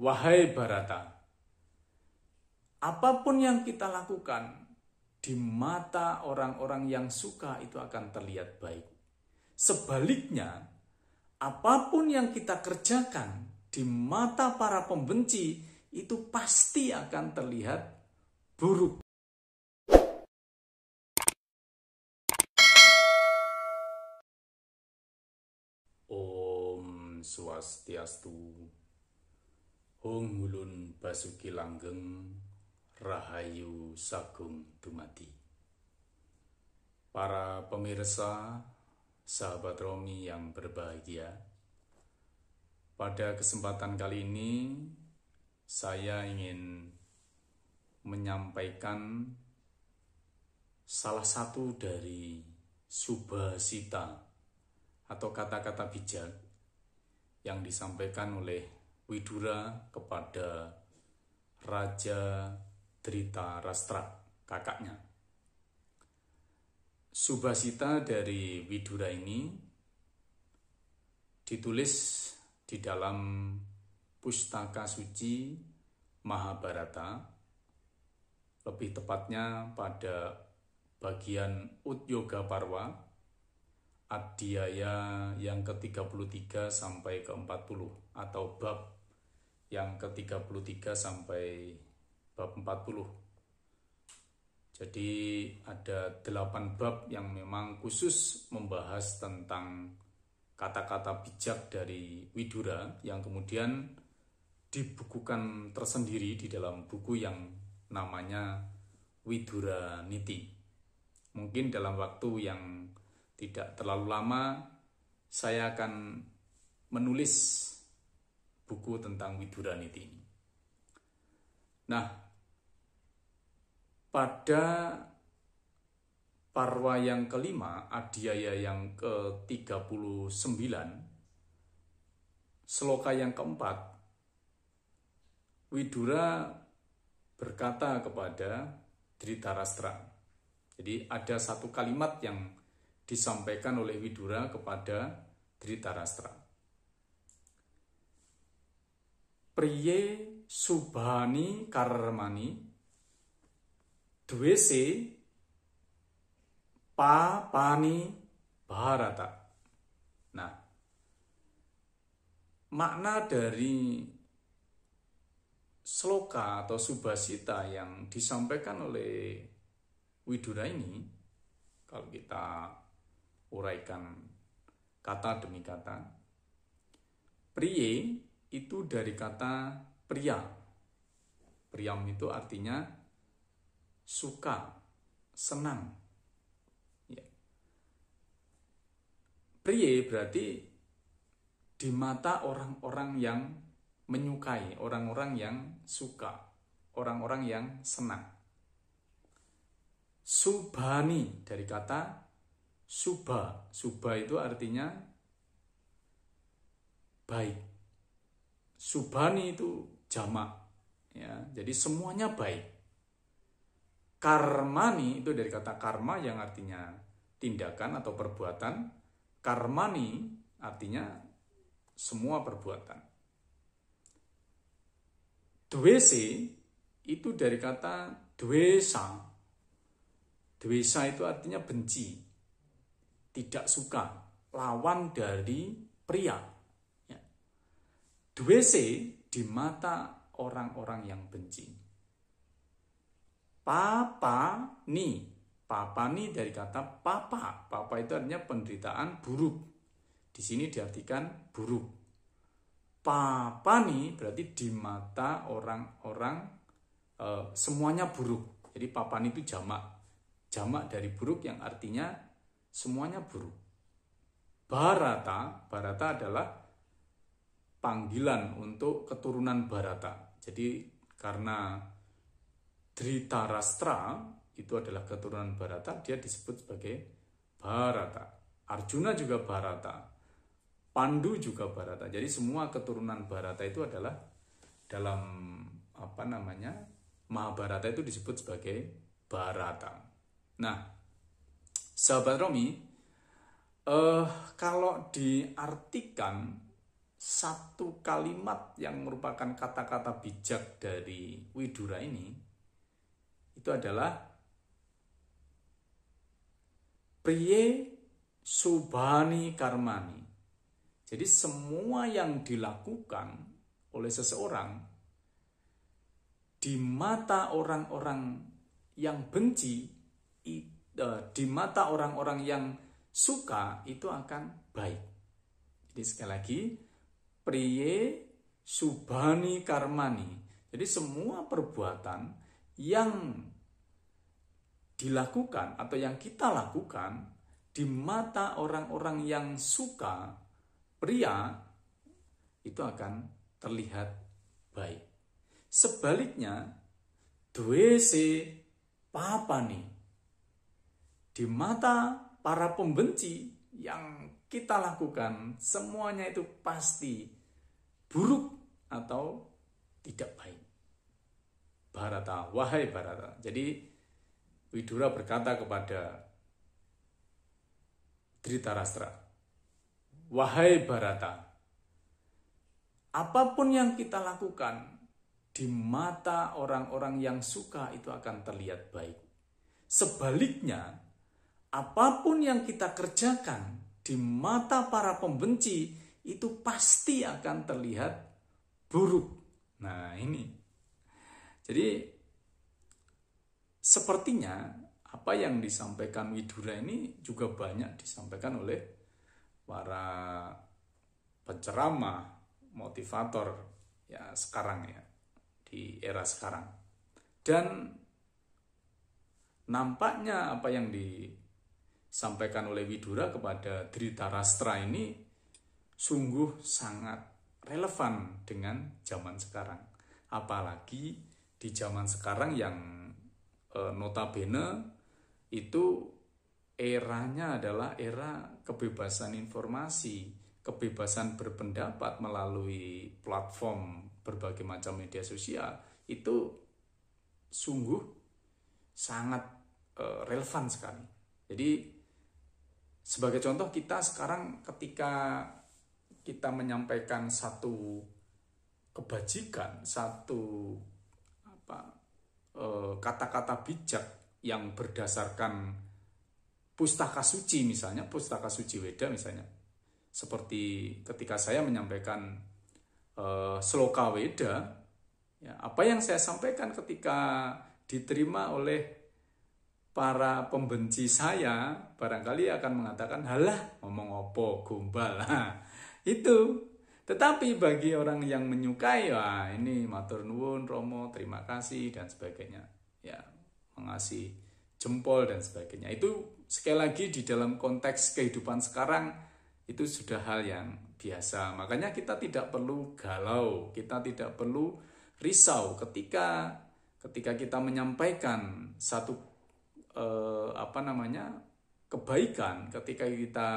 Wahai Bharata, apapun yang kita lakukan di mata orang-orang yang suka itu akan terlihat baik. Sebaliknya, apapun yang kita kerjakan di mata para pembenci itu pasti akan terlihat buruk. Om Swastiastu. Hong Hulun Basuki Langgeng, Rahayu Sagung Dumadi. Para pemirsa, sahabat Romi yang berbahagia, pada kesempatan kali ini saya ingin menyampaikan salah satu dari subhasita atau kata-kata bijak yang disampaikan oleh Widura kepada Raja Dhritarashtra, kakaknya. Subhasita dari Widura ini ditulis di dalam Pustaka Suci Mahabharata, lebih tepatnya pada bagian Udyoga Parwa, Adhyaya yang ke-33 sampai ke-40 atau bab yang ke-33 sampai bab 40. Jadi ada 8 bab yang memang khusus membahas tentang kata-kata bijak dari Widura yang kemudian dibukukan tersendiri di dalam buku yang namanya Widura Niti. Mungkin dalam waktu yang tidak terlalu lama saya akan menulis buku tentang Widura Niti ini. Nah, pada parwa yang kelima, Adhyaya yang ke-39, sloka yang keempat, Widura berkata kepada Dhritarashtra. Jadi ada satu kalimat yang disampaikan oleh Widura kepada Dhritarashtra. Priye subhani karmani dwese papani Bharata. Nah, makna dari sloka atau subhasita yang disampaikan oleh Widura ini, kalau kita uraikan kata demi kata, priye itu dari kata pria. Priyam itu artinya suka, senang. Ya. Priye berarti di mata orang-orang yang menyukai, orang-orang yang suka, orang-orang yang senang. Subhani dari kata subha. Subha itu artinya baik. Subhani itu jamak, ya, jadi semuanya baik. Karmani itu dari kata karma yang artinya tindakan atau perbuatan. Karmani artinya semua perbuatan. Dwese itu dari kata dwesa. Dwesa itu artinya benci, tidak suka, lawan dari pria. Dwese di mata orang-orang yang benci. Papani. Papani dari kata papa. Papa itu artinya penderitaan buruk. Di sini diartikan buruk. Papani berarti di mata orang-orang semuanya buruk. Jadi papani itu jamak. Jamak dari buruk yang artinya semuanya buruk. Bharata. Bharata adalah panggilan untuk keturunan Bharata. Jadi karena Dhritarashtra itu adalah keturunan Bharata, dia disebut sebagai Bharata. Arjuna juga Bharata. Pandu juga Bharata. Jadi semua keturunan Bharata itu adalah dalam Mahabharata itu disebut sebagai Bharata. Nah, sahabat Romi, kalau diartikan satu kalimat yang merupakan kata-kata bijak dari Widura ini, itu adalah priye subhani karmani. Jadi semua yang dilakukan oleh seseorang di mata orang-orang yang benci, di mata orang-orang yang suka itu akan baik. Jadi sekali lagi, priye subhani karmani. Jadi semua perbuatan yang dilakukan atau yang kita lakukan di mata orang-orang yang suka, pria, itu akan terlihat baik. Sebaliknya, duwese papani, di mata para pembenci yang kita lakukan semuanya itu pasti buruk atau tidak baik. Bharata, wahai Bharata. Jadi Widura berkata kepada Dhritarashtra, wahai Bharata, apapun yang kita lakukan di mata orang-orang yang suka itu akan terlihat baik. Sebaliknya, apapun yang kita kerjakan di mata para pembenci itu pasti akan terlihat buruk. Nah ini, jadi sepertinya apa yang disampaikan Widura ini juga banyak disampaikan oleh para penceramah, motivator ya sekarang ya, di era sekarang. Dan nampaknya apa yang disampaikan oleh Widura kepada Dhritarashtra ini sungguh sangat relevan dengan zaman sekarang. Apalagi di zaman sekarang yang notabene itu eranya adalah era kebebasan informasi, kebebasan berpendapat melalui platform berbagai macam media sosial, itu sungguh sangat relevan sekali. Jadi sebagai contoh, kita sekarang ketika kita menyampaikan satu kebajikan, satu kata-kata bijak yang berdasarkan pustaka suci, misalnya pustaka suci Weda misalnya, seperti ketika saya menyampaikan sloka Weda, ya, apa yang saya sampaikan ketika diterima oleh para pembenci saya barangkali akan mengatakan, halah ngomong opo gombal, itu. Tetapi bagi orang yang menyukai, wah ini matur nuwun Romo, terima kasih dan sebagainya, ya mengasih jempol dan sebagainya. Itu sekali lagi di dalam konteks kehidupan sekarang itu sudah hal yang biasa. Makanya kita tidak perlu galau, kita tidak perlu risau ketika kita menyampaikan satu kebaikan, ketika kita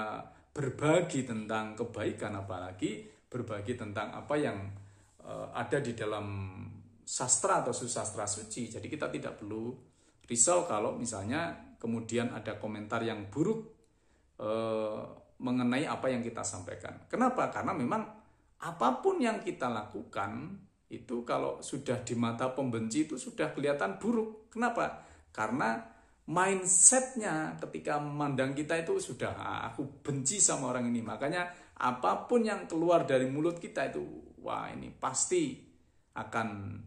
berbagi tentang kebaikan, apalagi berbagi tentang apa yang ada di dalam sastra atau susastra suci. Jadi kita tidak perlu risau kalau misalnya kemudian ada komentar yang buruk mengenai apa yang kita sampaikan. Kenapa? Karena memang apapun yang kita lakukan itu kalau sudah di mata pembenci itu sudah kelihatan buruk. Kenapa? Karena mindsetnya ketika memandang kita itu sudah, aku benci sama orang ini. Makanya apapun yang keluar dari mulut kita itu, wah ini pasti akan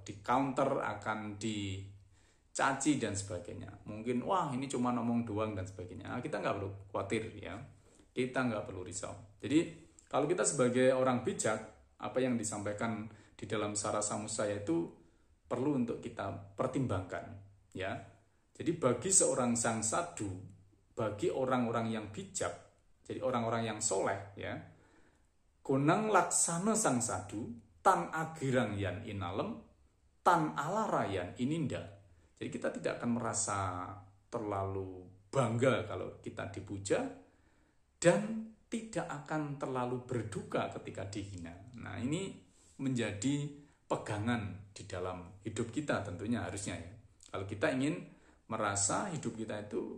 di counter, akan dicaci dan sebagainya. Mungkin wah ini cuma ngomong doang dan sebagainya. Kita nggak perlu khawatir ya, kita nggak perlu risau. Jadi kalau kita sebagai orang bijak, apa yang disampaikan di dalam Sara Samusaya itu perlu untuk kita pertimbangkan ya. Jadi bagi seorang sang sadu, bagi orang-orang yang bijak, jadi orang-orang yang soleh ya, gonang laksana sang sadu, tan agirang yan inalem, tan alarayan ininda. Jadi kita tidak akan merasa terlalu bangga kalau kita dipuja, dan tidak akan terlalu berduka ketika dihina. Nah ini menjadi pegangan di dalam hidup kita tentunya, harusnya ya. Kalau kita ingin merasa hidup kita itu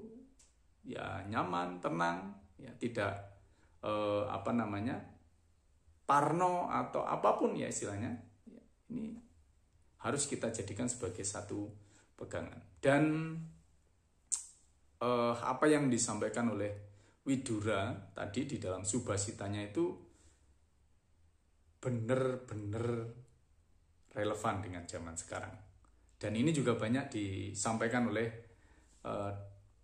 ya nyaman, tenang, ya tidak parno atau apapun ya istilahnya, ini harus kita jadikan sebagai satu pegangan. Dan apa yang disampaikan oleh Widura tadi di dalam Subhasitanya itu benar-benar relevan dengan zaman sekarang. Dan ini juga banyak disampaikan oleh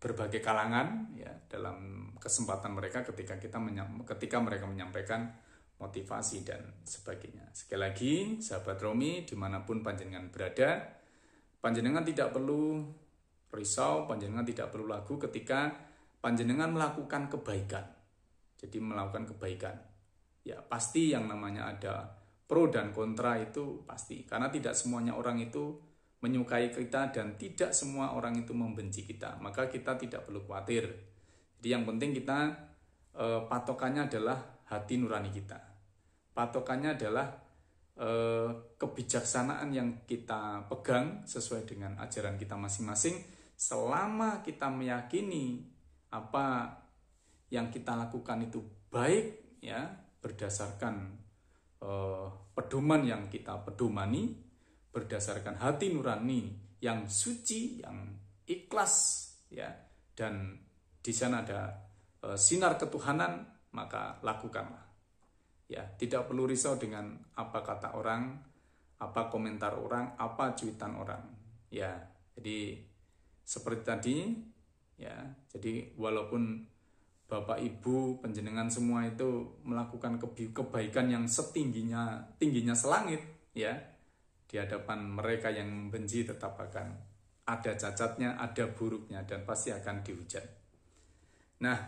berbagai kalangan ya dalam kesempatan mereka ketika mereka menyampaikan motivasi dan sebagainya. Sekali lagi, sahabat Romi, dimanapun panjenengan berada, panjenengan tidak perlu risau, panjenengan tidak perlu ragu ketika panjenengan melakukan kebaikan. Jadi melakukan kebaikan. Ya pasti yang namanya ada pro dan kontra itu pasti. Karena tidak semuanya orang itu menyukai kita dan tidak semua orang itu membenci kita. Maka kita tidak perlu khawatir. Jadi yang penting kita patokannya adalah hati nurani kita. Patokannya adalah kebijaksanaan yang kita pegang sesuai dengan ajaran kita masing-masing. Selama kita meyakini apa yang kita lakukan itu baik ya, berdasarkan pedoman yang kita pedomani, berdasarkan hati nurani yang suci, yang ikhlas ya, dan di sana ada sinar ketuhanan, maka lakukanlah. Ya, tidak perlu risau dengan apa kata orang, apa komentar orang, apa cuitan orang. Ya, jadi seperti tadi ya, jadi walaupun Bapak Ibu panjenengan semua itu melakukan kebaikan yang tingginya selangit ya, di hadapan mereka yang membenci tetap akan ada cacatnya, ada buruknya, dan pasti akan dihujat. Nah,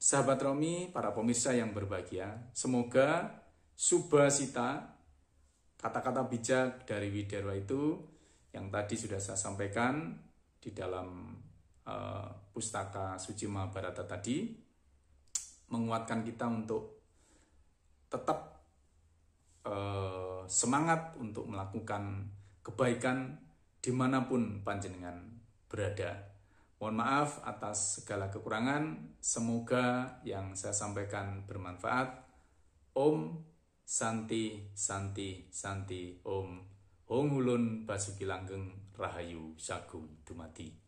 sahabat Romi, para pemirsa yang berbahagia, semoga Subhasita, kata-kata bijak dari Widura itu yang tadi sudah saya sampaikan di dalam pustaka Suci Mahabharata tadi, menguatkan kita untuk tetap semangat untuk melakukan kebaikan dimanapun panjenengan berada. Mohon maaf atas segala kekurangan. Semoga yang saya sampaikan bermanfaat. Om Santi Santi Santi Om. Hong Hulun Basuki Langgeng Rahayu Sagung Dumadi.